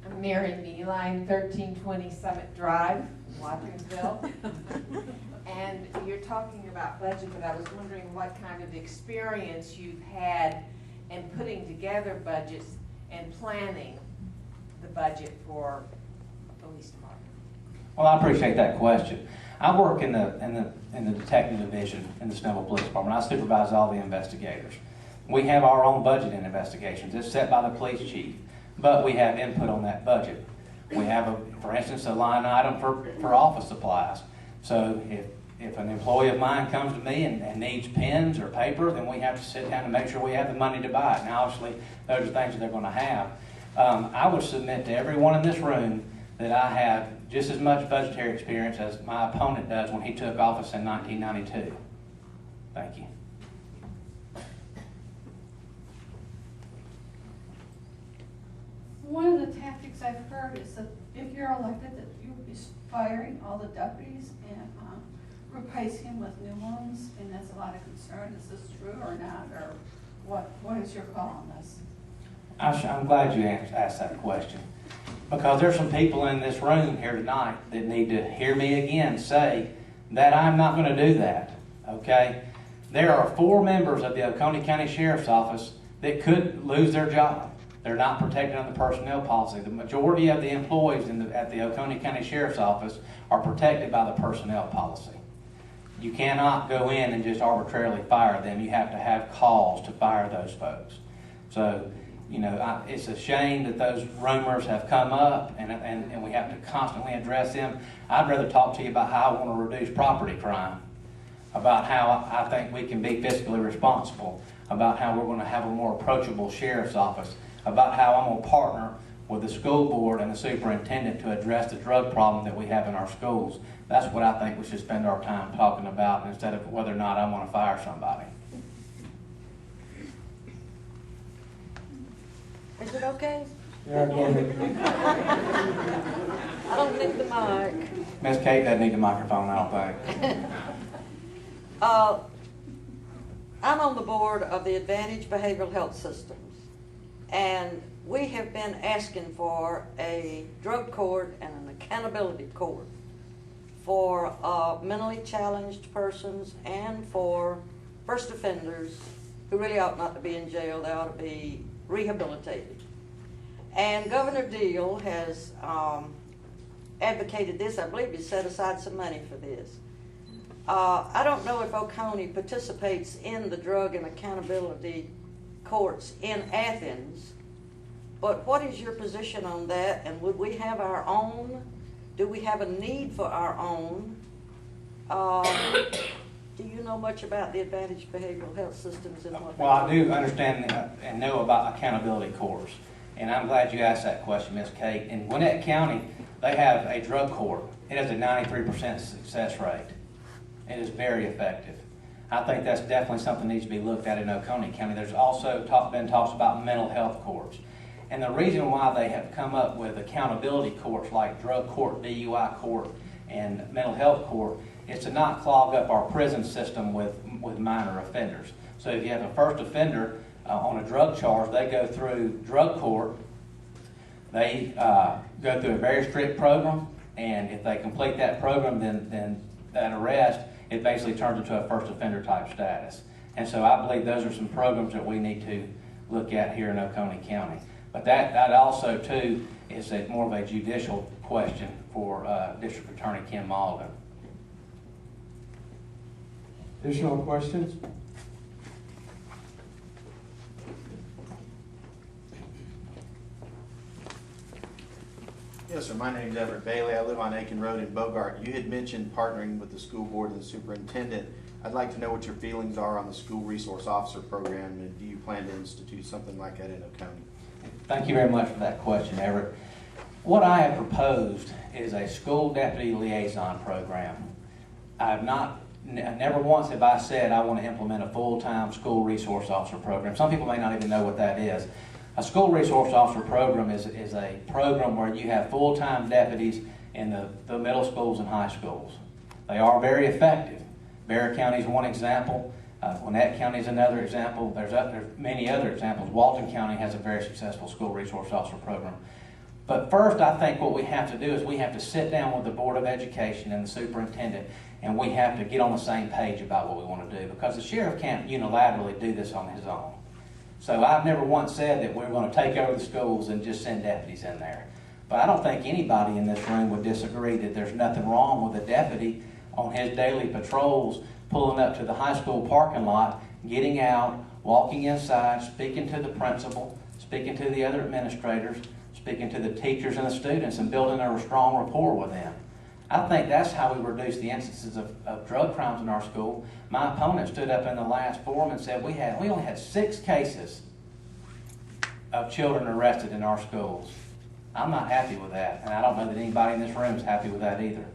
I'm Mary Meeline, 1320 Summit Drive, Watkins. And you're talking about budget, but I was wondering what kind of experience you've had in putting together budgets and planning the budget for the police department. Well, I appreciate that question. I work in the detective division in the Snellville Police Department. I supervise all the investigators. We have our own budget in investigations. It's set by the police chief, but we have input on that budget. We have, for instance, a line item for office supplies. So if an employee of mine comes to me and needs pens or paper, then we have to sit down and make sure we have the money to buy it. Now, obviously, those are things that they're going to have. I would submit to everyone in this room that I have just as much budgetary experience as my opponent does when he took office in 1992. Thank you. One of the tactics I've heard is that if you're elected, that you'll be firing all the deputies and replacing with new ones, and that's a lot of concern. Is this true or not, or what is your call on this? I'm glad you asked that question, because there's some people in this room here tonight that need to hear me again say that I'm not going to do that, okay? There are 4 members of the Oconee County Sheriff's Office that could lose their job. They're not protected under the personnel policy. The majority of the employees at the Oconee County Sheriff's Office are protected by the personnel policy. You cannot go in and just arbitrarily fire them. You have to have cause to fire those folks. So, you know, it's a shame that those rumors have come up and we have to constantly address them. I'd rather talk to you about how I want to reduce property crime, about how I think we can be fiscally responsible, about how we're going to have a more approachable sheriff's office, about how I'm going to partner with the school board and the superintendent to address the drug problem that we have in our schools. That's what I think we should spend our time talking about, instead of whether or not I want to fire somebody. Is it okay? Yeah, go ahead. I don't need the mic. Miss Kate doesn't need the microphone, I don't think. I'm on the board of the Advantage Behavioral Health Systems, and we have been asking for a drug court and an accountability court for mentally challenged persons and for first offenders who really ought not to be in jail. They ought to be rehabilitated. And Governor Deal has advocated this. I believe he set aside some money for this. I don't know if Oconee participates in the drug and accountability courts in Athens, but what is your position on that, and would we have our own? Do we have a need for our own? Do you know much about the Advantage Behavioral Health Systems and what? Well, I do understand and know about accountability courts, and I'm glad you asked that question, Ms. Kate. In Gwinnett County, they have a drug court. It has a 93% success rate. It is very effective. I think that's definitely something that needs to be looked at in Oconee County. There's also been talks about mental health courts. And the reason why they have come up with accountability courts like drug court, DUI court, and mental health court is to not clog up our prison system with minor offenders. So if you have a first offender on a drug charge, they go through drug court, they go through a very strict program, and if they complete that program, then that arrest, it basically turns into a first offender type status. And so I believe those are some programs that we need to look at here in Oconee County. But that also, too, is more of a judicial question for District Attorney Kim Malden. Additional questions? Yes, sir. My name's Everett Bailey. I live on Aiken Road in Bogart. You had mentioned partnering with the school board and the superintendent. I'd like to know what your feelings are on the school resource officer program, and do you plan to institute something like that in Oconee? Thank you very much for that question, Everett. What I have proposed is a school deputy liaison program. Never once have I said I want to implement a full-time school resource officer program. Some people may not even know what that is. A school resource officer program is a program where you have full-time deputies in the middle schools and high schools. They are very effective. Becker County is one example. Gwinnett County is another example. There's many other examples. Walton County has a very successful school resource officer program. But first, I think what we have to do is we have to sit down with the Board of Education and the superintendent, and we have to get on the same page about what we want to do, because the sheriff can't unilaterally do this on his own. So I've never once said that we're going to take over the schools and just send deputies in there. But I don't think anybody in this room would disagree that there's nothing wrong with a deputy on his daily patrols pulling up to the high school parking lot, getting out, walking inside, speaking to the principal, speaking to the other administrators, speaking to the teachers and the students, and building a strong rapport with them. I think that's how we reduce the instances of drug crimes in our school. My opponent stood up in the last forum and said we only had 6 cases of children arrested in our schools. I'm not happy with that, and I don't know that anybody in this room is happy with that either.